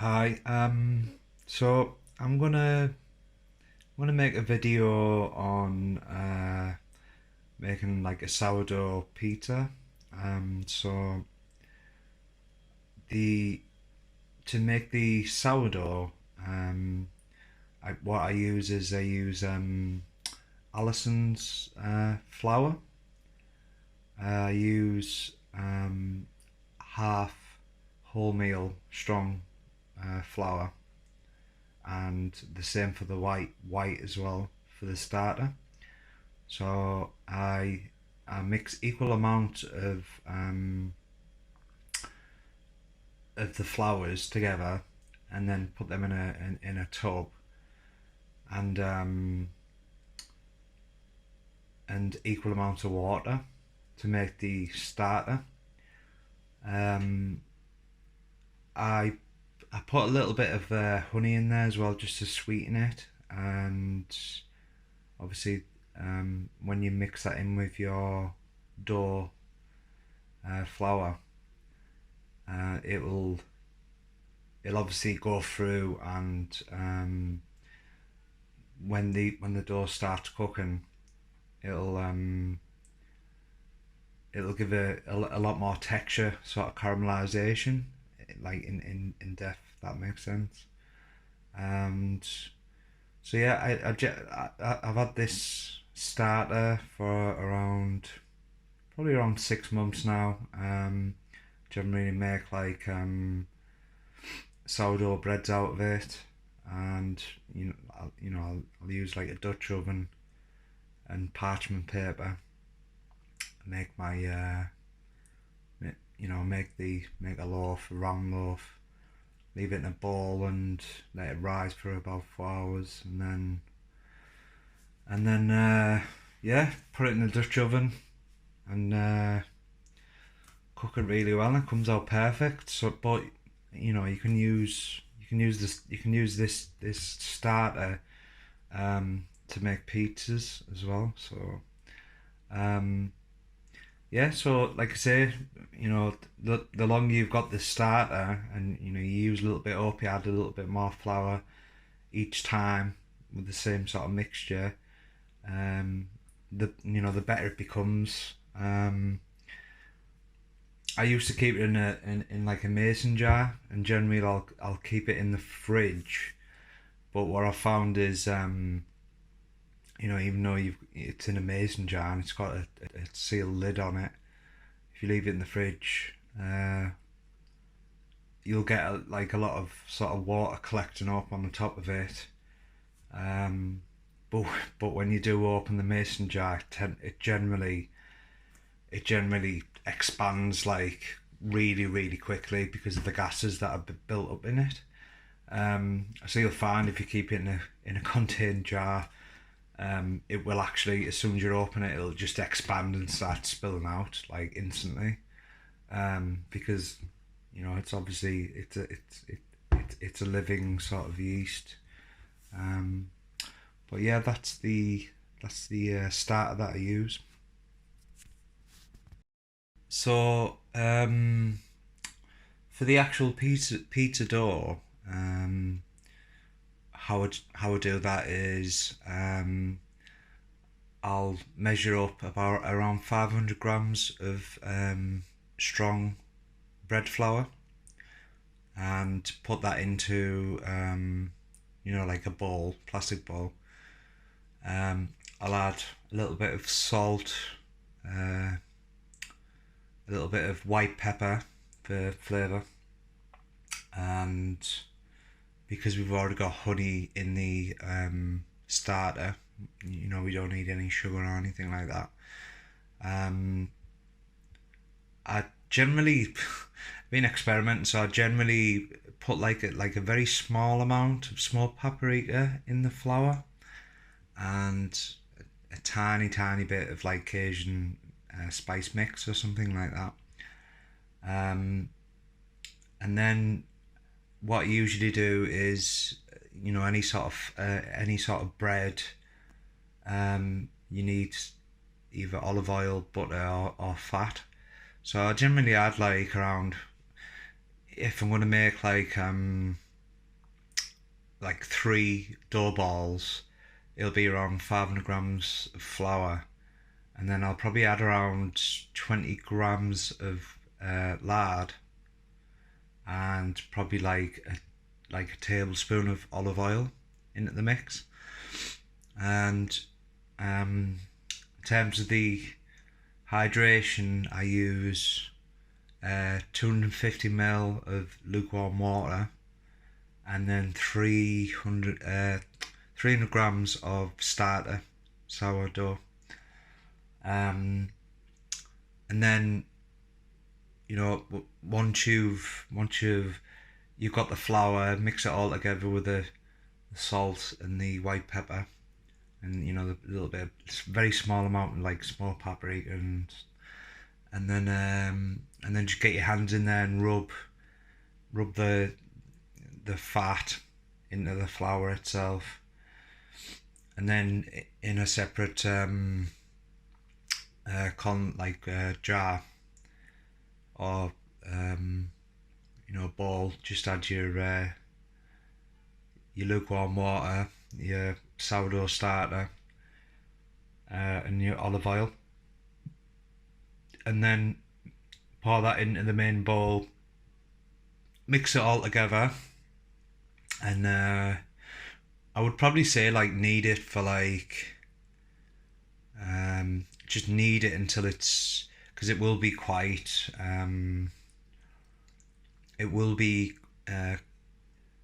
Hi, so I'm gonna make a video on making like a sourdough pizza. So the to make the sourdough, what I use is I use Alison's flour. I use half wholemeal strong flour, and the same for the white as well for the starter. So I mix equal amount of the flours together, and then put them in a tub, and equal amount of water to make the starter. Um, I I put a little bit of honey in there as well, just to sweeten it, and obviously, when you mix that in with your dough flour, it'll obviously go through, and when the dough starts cooking, it'll um, it'll give a lot more texture, sort of caramelization, like in depth. That makes sense. And so yeah, I've had this starter for probably around 6 months now. Generally make like sourdough breads out of it, and I'll use like a Dutch oven and parchment paper. Make my make a loaf, a round loaf. Leave it in a bowl and let it rise for about 4 hours, and then yeah, put it in the Dutch oven and cook it really well. And it comes out perfect. So, but you can use this starter to make pizzas as well. So um, yeah, so like I say, the longer you've got the starter, and you use a little bit up, you add a little bit more flour each time with the same sort of mixture, um, the better it becomes. I used to keep it in like a mason jar, and generally I'll keep it in the fridge. But what I found is, even though it's in a mason jar and it's got a sealed lid on it, if you leave it in the fridge, you'll get like a lot of sort of water collecting up on the top of it. Um, but but when you do open the mason jar, it generally expands like really really quickly because of the gases that are built up in it. So you'll find if you keep it in a contained jar, it will actually, as soon as you open it, it'll just expand and start spilling out like instantly. Because it's obviously it's a living sort of yeast. Um, but yeah, that's the starter that I use. So for the actual pizza dough, how I do that is, I'll measure up about around 500 grams of strong bread flour, and put that into like a bowl, plastic bowl. I'll add a little bit of salt, a little bit of white pepper for flavour, and because we've already got honey in the starter, we don't need any sugar or anything like that. I generally been experimenting, so I generally put like a very small amount of smoked paprika in the flour, and a tiny tiny bit of like Cajun spice mix or something like that. Um, and then what I usually do is, any sort of bread, you need either olive oil, butter, or fat. So I generally add like around, if I'm gonna make like like 3 dough balls, it'll be around 500 grams of flour, and then I'll probably add around 20 grams of lard, and probably like a tablespoon of olive oil into the mix. And in terms of the hydration, I use 250 ml of lukewarm water, and then 300 grams of starter sourdough. And then, you know, once you've got the flour, mix it all together with the salt and the white pepper, and you know, the little bit, very small amount, like small paprika, and then just get your hands in there and rub the fat into the flour itself, and then in a separate jar or bowl, just add your lukewarm water, your sourdough starter, and your olive oil, and then pour that into the main bowl, mix it all together, and I would probably say like knead it for just knead it until it's, because it will be quite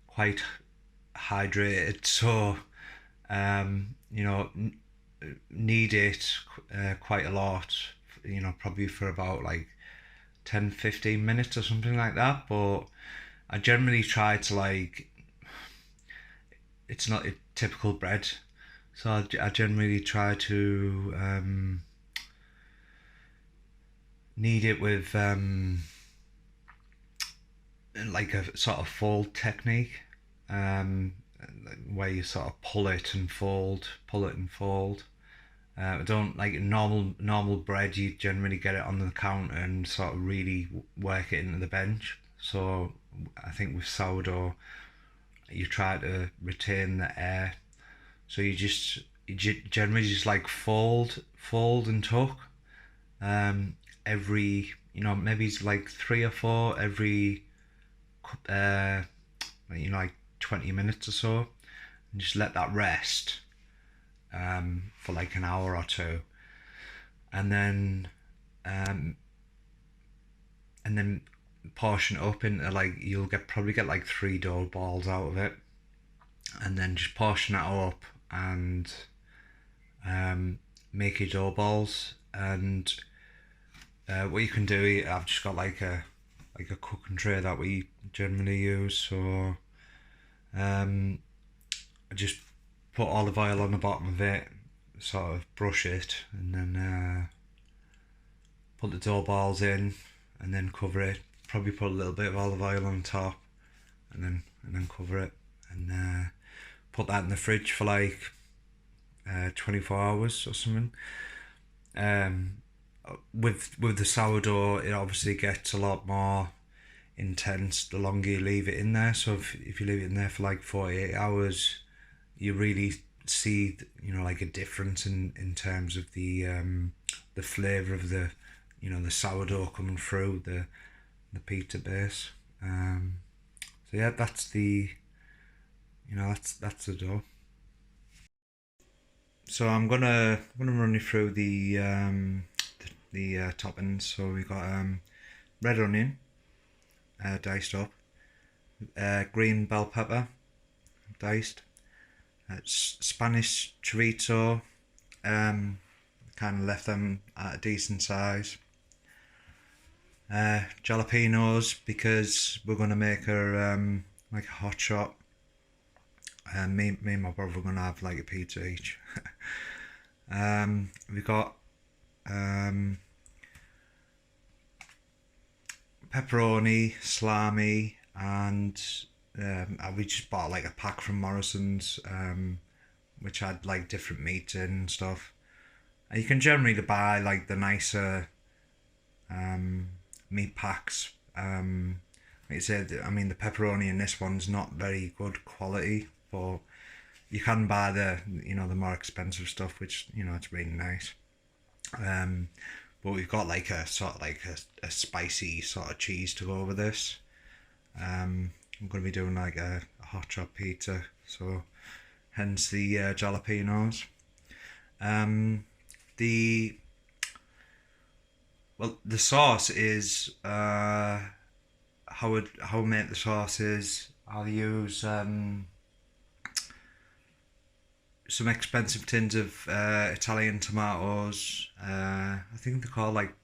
quite hydrated, so knead it quite a lot, probably for about like 10-15 minutes or something like that. But I generally try to, it's not a typical bread, so I generally try to knead it with like a sort of fold technique, where you sort of pull it and fold. I don't like normal bread. You generally get it on the counter and sort of really work it into the bench. So I think with sourdough, you try to retain the air. So you generally just like fold and tuck. Every, maybe it's like 3 or 4 every like 20 minutes or so, and just let that rest for like an hour or two, and then portion it up into, like, you'll probably get like 3 dough balls out of it, and then just portion that up and make your dough balls. And what you can do, I've just got like a cooking tray that we generally use, so I just put olive oil on the bottom of it, sort of brush it, and then put the dough balls in, and then cover it. Probably put a little bit of olive oil on top, and then cover it, and put that in the fridge for like 24 hours or something. With the sourdough, it obviously gets a lot more intense the longer you leave it in there. So if you leave it in there for like 48 hours, you really see like a difference in terms of the flavour of the the sourdough coming through the pizza base. So yeah, that's the that's the dough. So I'm gonna run you through the toppings. So we got red onion, diced up, green bell pepper, diced, Spanish chorizo, kind of left them at a decent size, jalapenos, because we're gonna make her like a hot shot. Me and my brother are gonna have like a pizza each. We got pepperoni, salami, and we just bought like a pack from Morrison's, which had like different meats in and stuff. And you can generally buy like the nicer meat packs. Like I said, I mean, the pepperoni in this one's not very good quality. but you can buy the the more expensive stuff, which it's really nice. But we've got like a sort of like a spicy sort of cheese to go over this. I'm going to be doing like a hot chop pizza, so hence the jalapenos. The the sauce is how I make the sauce is I'll use some expensive tins of Italian tomatoes. I think they're called like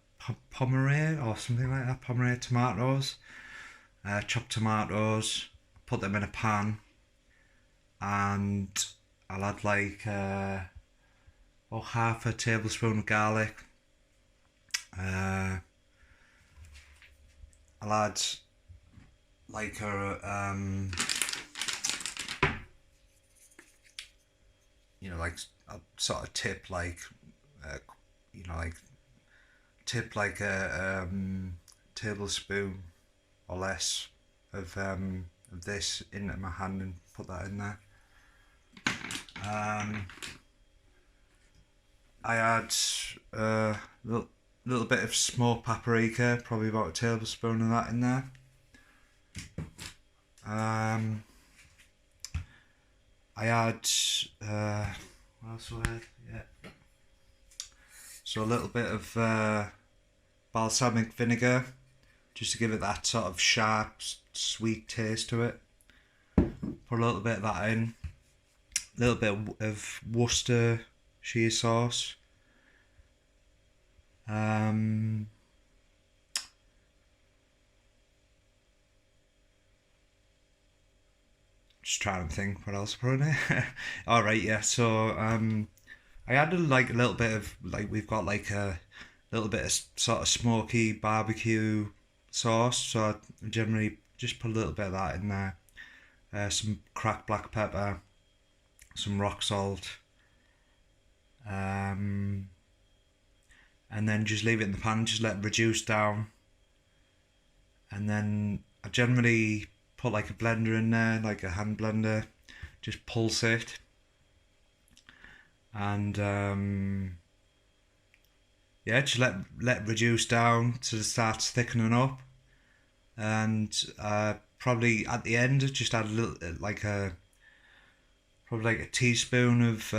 pomere or something like that. Pomere tomatoes. Chopped tomatoes. Put them in a pan, and I'll add like about half a tablespoon of garlic. I'll add like a like a sort of tip like tip like a tablespoon or less of this into my hand and put that in there. I add a little bit of smoked paprika, probably about a tablespoon of that in there. I add what else do I add? Yeah. So a little bit of balsamic vinegar, just to give it that sort of sharp, sweet taste to it. Put a little bit of that in. A little bit of Worcestershire sauce. Just trying to think what else I put in it. All right, yeah. So I added like a little bit of like we've got like a little bit of sort of smoky barbecue sauce. So I generally just put a little bit of that in there. Some cracked black pepper, some rock salt, and then just leave it in the pan. Just let it reduce down, and then I generally put like a blender in there, like a hand blender, just pulse it, and yeah, just let it reduce down till it starts thickening up, and probably at the end just add a little probably like a teaspoon of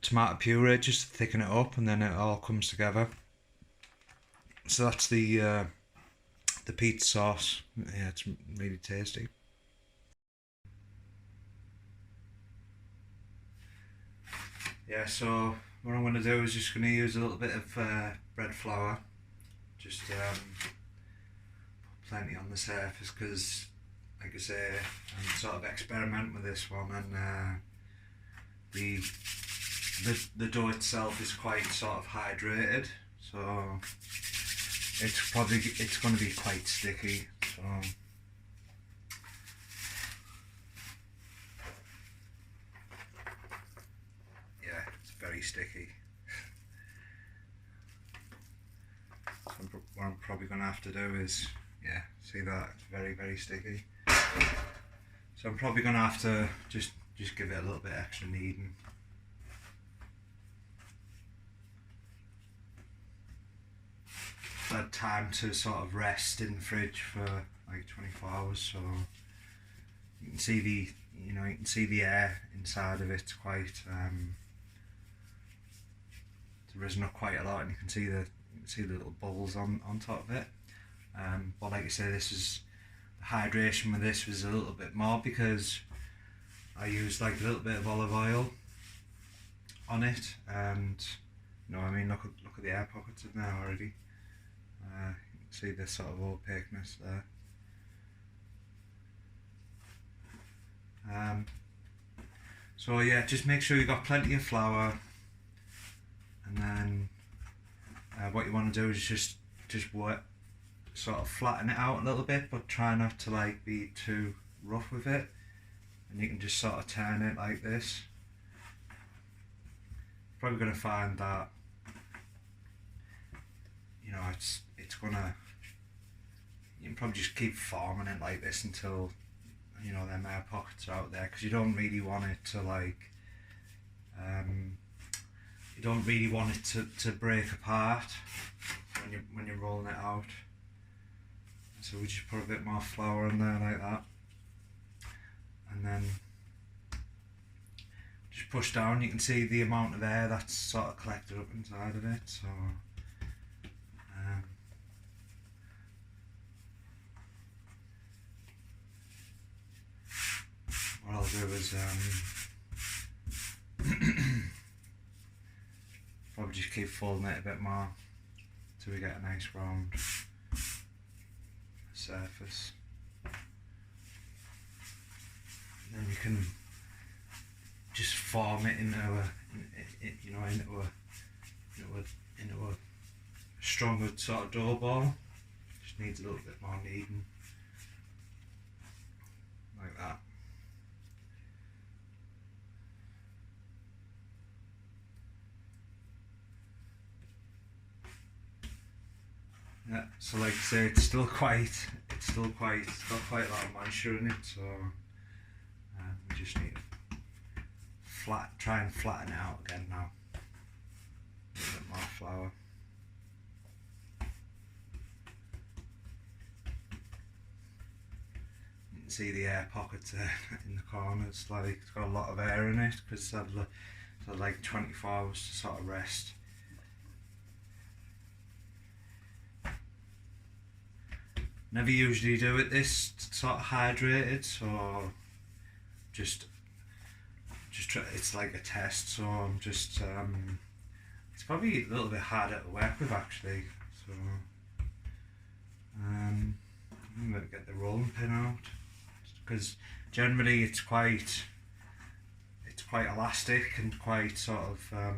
tomato puree just to thicken it up, and then it all comes together. So that's the pizza sauce. Yeah, it's really tasty. Yeah, so what I'm going to do is just going to use a little bit of bread flour. Just put plenty on the surface because, like I say, I'm sort of experimenting with this one, and the dough itself is quite sort of hydrated, so it's going to be quite sticky. So yeah, it's very sticky. So what I'm probably going to have to do is, yeah, see that it's very, very sticky. So I'm probably going to have to just give it a little bit extra kneading. Had time to sort of rest in the fridge for like 24 hours, so you can see the air inside of it. It's quite it's risen up quite a lot, and you can see the little bubbles on top of it. But like I say, this is the hydration with this was a little bit more because I used like a little bit of olive oil on it, and you know, I mean, look at the air pockets in there already. You can see this sort of opaqueness there. So yeah, just make sure you've got plenty of flour, and then what you want to do is just sort of flatten it out a little bit, but try not to like be too rough with it, and you can just sort of turn it like this. You're probably going to find that, you know, it's gonna, you can probably just keep forming it like this until you know, them air pockets are out there, because you don't really want it to like, you don't really want it to break apart when you're rolling it out. So we just put a bit more flour in there like that, and then just push down. You can see the amount of air that's sort of collected up inside of it. So what I'll do is probably just keep folding it a bit more till we get a nice round surface. And then you can just form it into a stronger sort of dough ball. Just needs a little bit more kneading, like that. Yeah, so like I say, it's got quite a lot of moisture in it, so we just need to try and flatten it out again now. A little bit more flour. You can see the air pockets there in the corners, like it's got a lot of air in it, because it's had like 24 hours to sort of rest. Never usually do it this sort of hydrated, so just try, it's like a test, so I'm just it's probably a little bit harder to work with actually, so I'm going to get the rolling pin out, because generally it's quite elastic and quite sort of I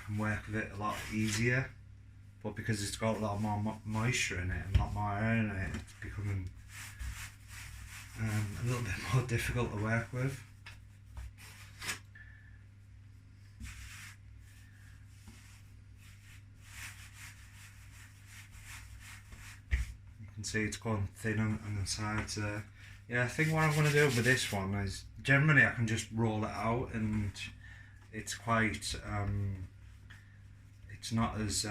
can work with it a lot easier. But because it's got a lot more moisture in it and a lot more air in it, it's becoming a little bit more difficult to work with. You can see it's gone thin on the sides there. Yeah, I think what I'm going to do with this one is, generally I can just roll it out, and it's quite, it's not as,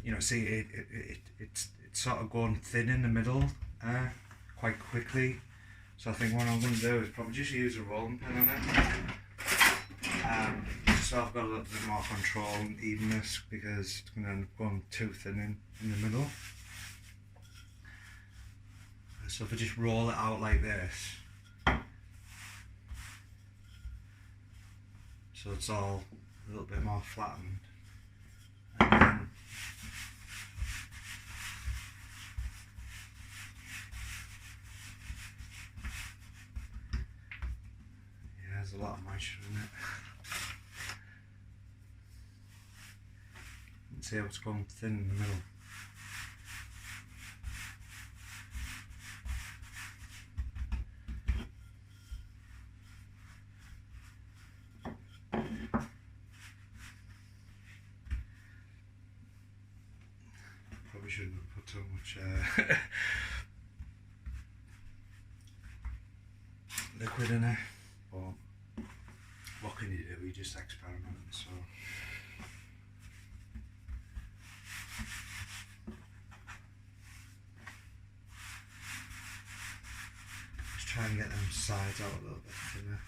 you know, see it's sort of going thin in the middle quite quickly. So I think what I'm going to do is probably just use a rolling pin on it, so I've got a little bit more control and evenness, because it's going to end up going too thin in the middle. So if I just roll it out like this, so it's all a little bit more flattened, and then yeah, there's a lot of moisture in it. You can see how it's gone thin in the middle. Probably shouldn't have put too much liquid in it, but what can you do? You just experiment. So just try and get them sides out a little bit thinner.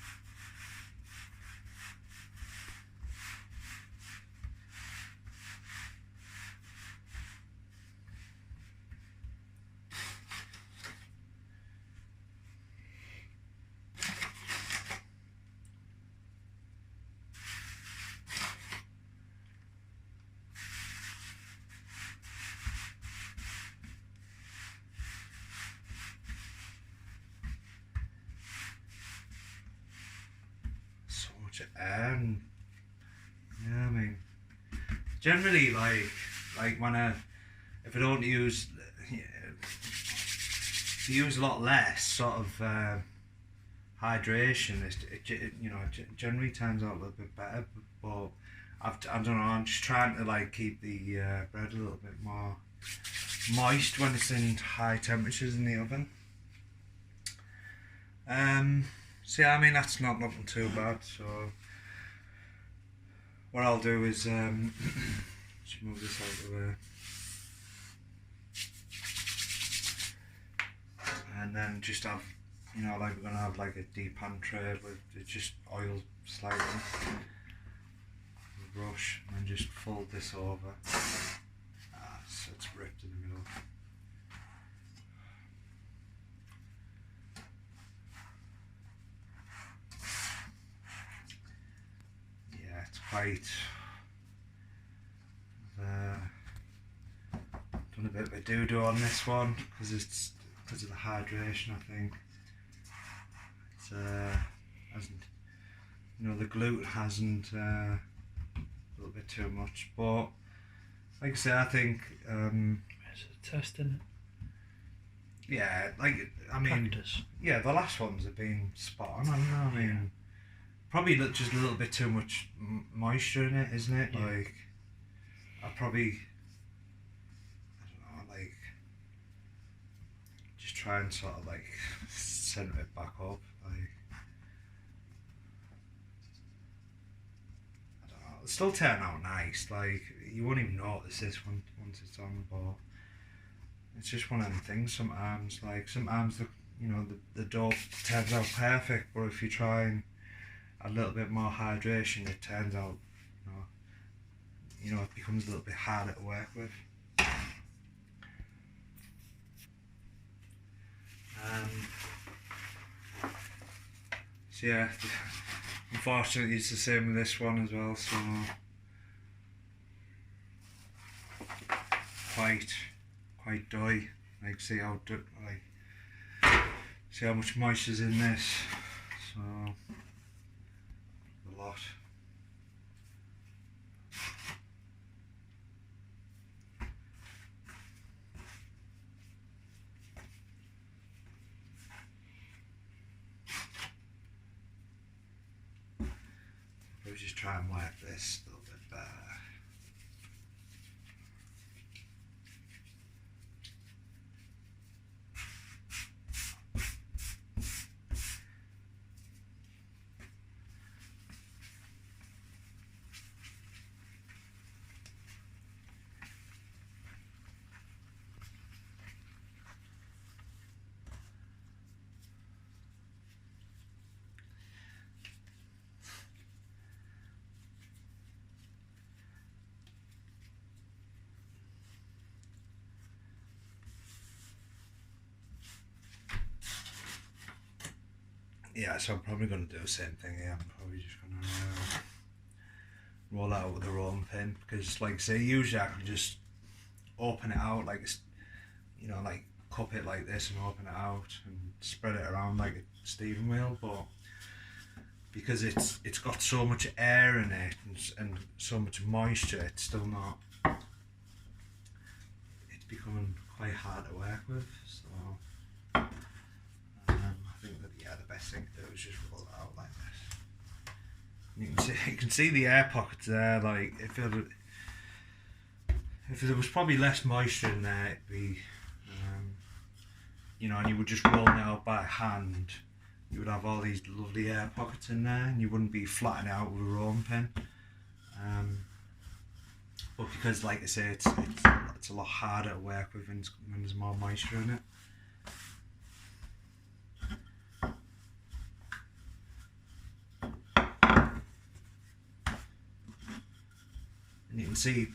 And yeah, I mean, generally like when if I don't use, if you use a lot less sort of hydration, it you know, it generally turns out a little bit better. But I don't know, I'm just trying to like keep the bread a little bit more moist when it's in high temperatures in the oven. So yeah, I mean that's not looking too bad. So what I'll do is just move this out of the way, and then just have, you know, like we're gonna have like a deep pan tray with just oil slightly, a brush, and then just fold this over. So it's ripped in the middle. Yeah, it's quite. Done a bit of a doo-doo on this one because of the hydration. I think it's hasn't, you know, the gluten hasn't a little bit too much, but like I say, I think it's a test, isn't it? Yeah, like I mean, Practice. Yeah, the last ones have been spot on. I don't know. I mean, probably just a little bit too much moisture in it, isn't it? Yeah. Like, I probably, I don't know, like, just try and sort of like centre it back up. Like, I don't know. It'll still turn out nice. Like, you won't even notice this one once it's on, but it's just one of them things. Sometimes, like sometimes the dough turns out perfect, but if you try and add a little bit more hydration, it turns out, it becomes a little bit harder to work with. So yeah, unfortunately it's the same with this one as well. So quite doughy. Like see how much moisture's in this. So a lot. I'll just try and wipe this a little bit better. Yeah, so I'm probably going to do the same thing here. I'm probably just going to roll it out with a rolling pin, because like say usually I can just open it out like it's, like cup it like this and open it out and spread it around like a steaming wheel, but because it's got so much air in it and so much moisture, it's still not, it's becoming quite hard to work with. So I think that the best thing to do is just roll it out like this. You can see the air pockets there. Like if there was probably less moisture in there, it'd be, and you would just roll it out by hand, you would have all these lovely air pockets in there, and you wouldn't be flattening it out with a rolling pin. But because, like I say, it's a lot harder to work with when there's more moisture in it. And you can see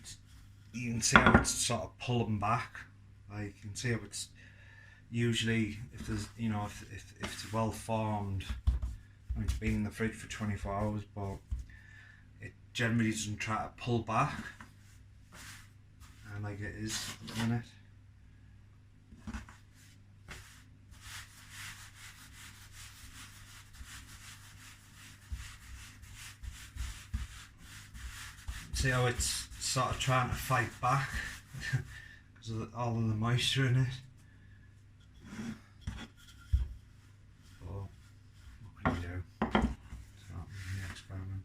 how it's sort of pulling back. Like you can see how it's usually, if there's, if it's well formed, I mean, it's been in the fridge for 24 hours, but it generally doesn't try to pull back, and like it is at the minute. See how it's sort of trying to fight back because of all of the moisture in it. So what can you do? It's not really an experiment.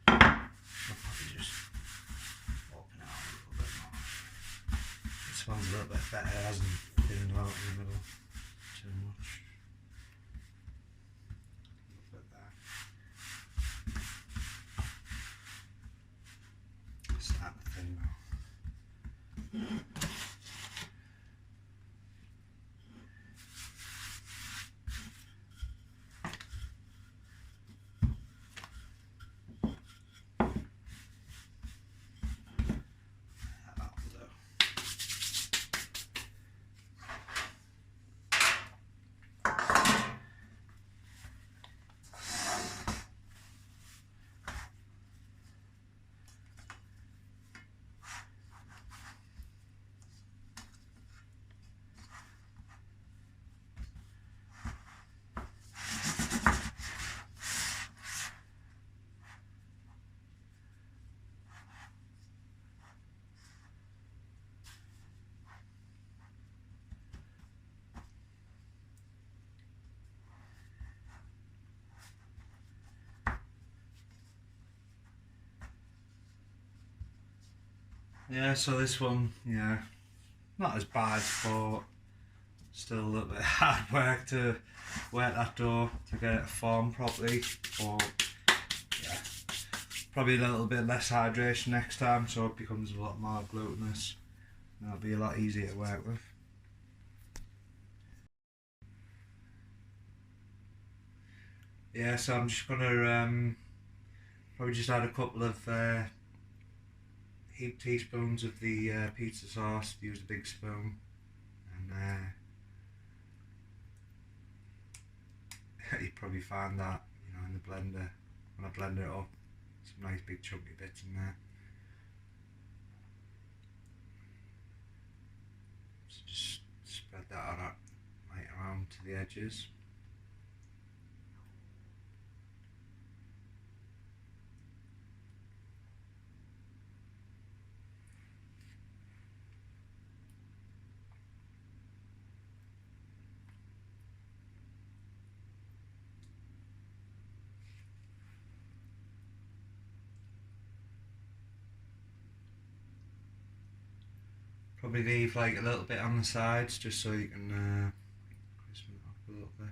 I'll probably just better, it hasn't thinned out in the middle too much. A bit there. It's starting to thin now. Yeah, so this one, yeah, not as bad, but still a little bit hard work to work that dough to get it to form properly. But yeah, probably a little bit less hydration next time, so it becomes a lot more glutinous. And that'll be a lot easier to work with. Yeah, so I'm just gonna probably just add a couple of heaped teaspoons of the pizza sauce. Use a big spoon, and you probably find that, you know, in the blender when I blend it up, some nice big chunky bits in there. So just spread that out right around to the edges. Probably leave like a little bit on the sides just so you can crisp it up a little bit.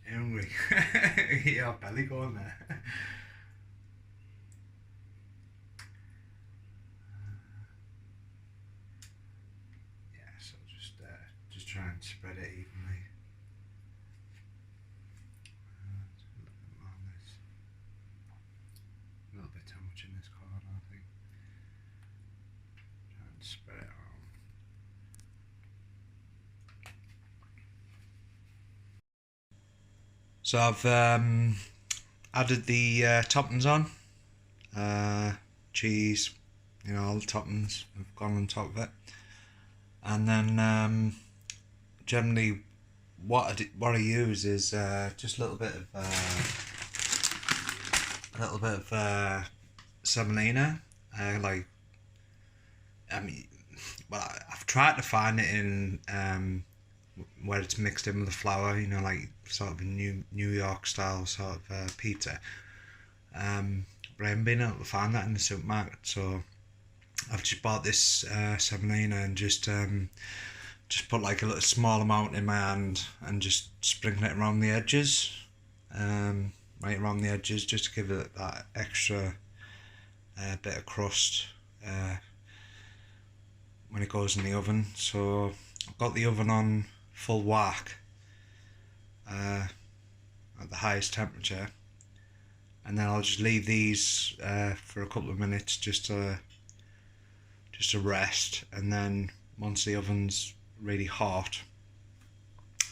Hungry. Yeah, belly going there. Yeah, so just try and spread it evenly. A little bit too much in this corner, I think. Try and spread it around. So I've added the toppings on, cheese, you know, all the toppings have gone on top of it, and then generally what I use is just a little bit of semolina, like, I mean, well, I've tried to find it in where it's mixed in with the flour, you know, like sort of a New York style sort of pizza. But I haven't been able to find that in the supermarket, so I've just bought this semolina and just put like a little small amount in my hand and just sprinkle it around the edges, right around the edges, just to give it that extra bit of crust when it goes in the oven. So I've got the oven on full whack at the highest temperature, and then I'll just leave these for a couple of minutes just to rest, and then once the oven's really hot,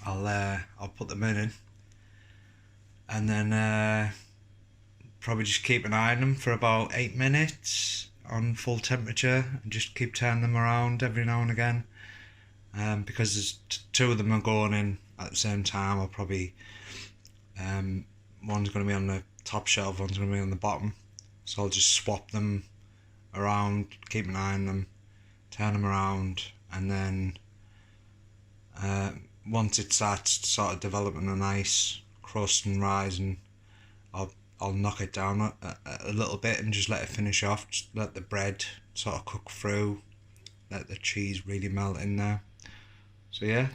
I'll put them in, and then probably just keep an eye on them for about 8 minutes on full temperature, and just keep turning them around every now and again. Because there's two of them are going in at the same time, I'll probably one's going to be on the top shelf, one's going to be on the bottom, so I'll just swap them around, keep an eye on them, turn them around, and then once it starts sort of developing a nice crust and rising, I'll knock it down a little bit and just let it finish off, just let the bread sort of cook through, let the cheese really melt in there. So yeah,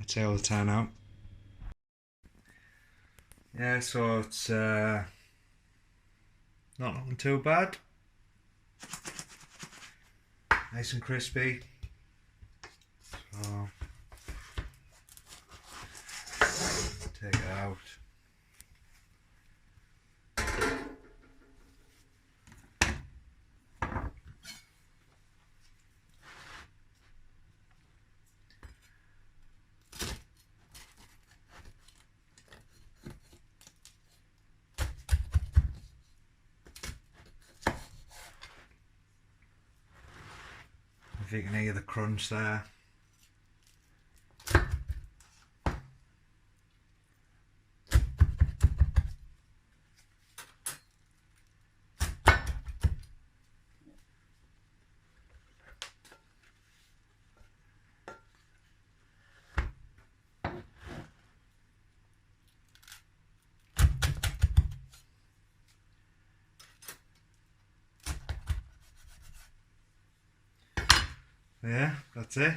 let's see how it'll turn out. Yeah, so it's not looking too bad. Nice and crispy. So take it out. If you can hear the crunch there. Yeah, that's it.